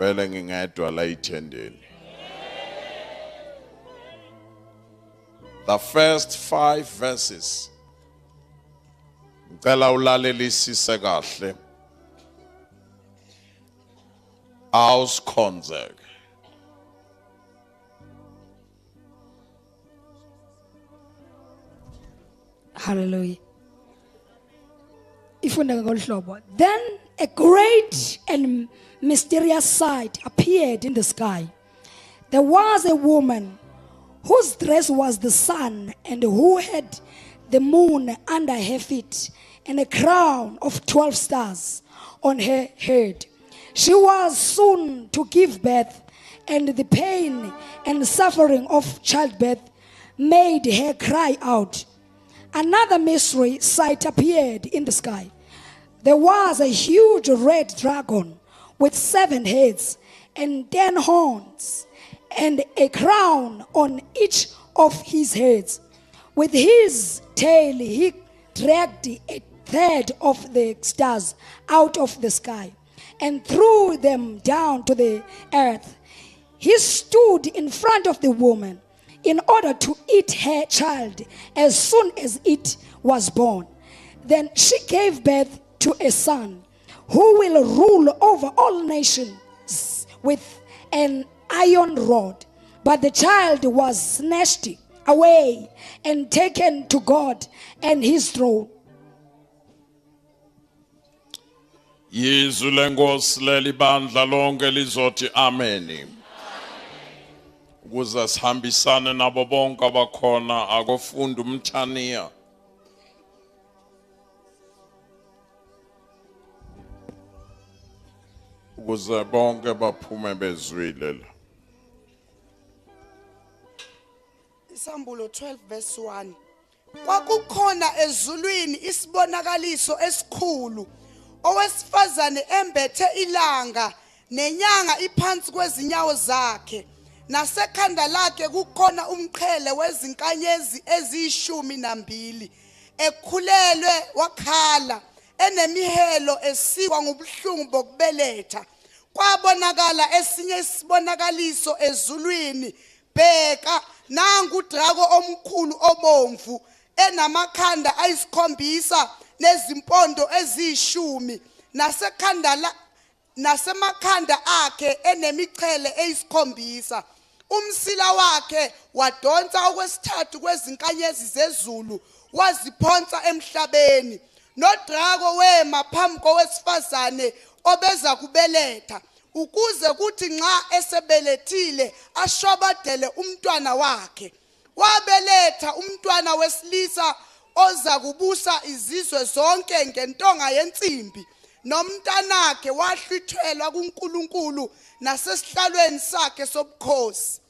vele ngingedwa la ithendeni. The first 5 verses ngicela ulalelisise kahle. Auskonzek. Hallelujah. Then a great and mysterious sight appeared in the sky. There was a woman whose dress was the sun and who had the moon under her feet and a crown of 12 stars on her head. She was soon to give birth, and the pain and suffering of childbirth made her cry out. Another mystery sight appeared in the sky. There was a huge red dragon with 7 heads and 10 horns and a crown on each of his heads. With his tail he dragged a third of the stars out of the sky and threw them down to the earth. He stood in front of the woman in order to eat her child as soon as it was born. Then she gave birth to a son who will rule over all nations with an iron rod. But the child was snatched away and taken to God and his throne. Yizwi lenkosi leli bandla lonke lizothi amen. Ukuze sihambisane nabo bonke abakhona akufunda umthaniya. Ukuze bonke baphume bezwile la. Isambulo 12 verse 1. Kwakukhona ezulwini isibonakaliso esikhulu. Owesifazane embethe ilanga nenyanga iphansi kwezinyawo zakhe. Nasekhanda lakhe kukhona umqhele wezinkanyezi eziyishumi-2 ekhulelwe wakhala enemihelo esikwa ngobuhlungu bokubeletha. Kwabonakala esinye isibonakaliso ezulwini. Bheka nangu udrago omkhulu obomvu enamakhanda ayisikhombisa nezimpondo eziyishumi nasemakhanda akhe enemichele eyisikhombisa. Umsila wakhe wadonsa okwesithathu kwezinkanyezi zezulu waziphonsa emhlabeni. Nodrago wema phambi kowesifazane obeza kubeletha ukuze kuthi nxa esebelethile ashobadele umntwana wakhe. Wabeletha umntwana wesilisa oza kubusa izizwe zonke ngentonga yensimbi. Nomntanakhe wahlwithelwa kuNkulunkulu nasesihlalweni sakhe sobukhosi.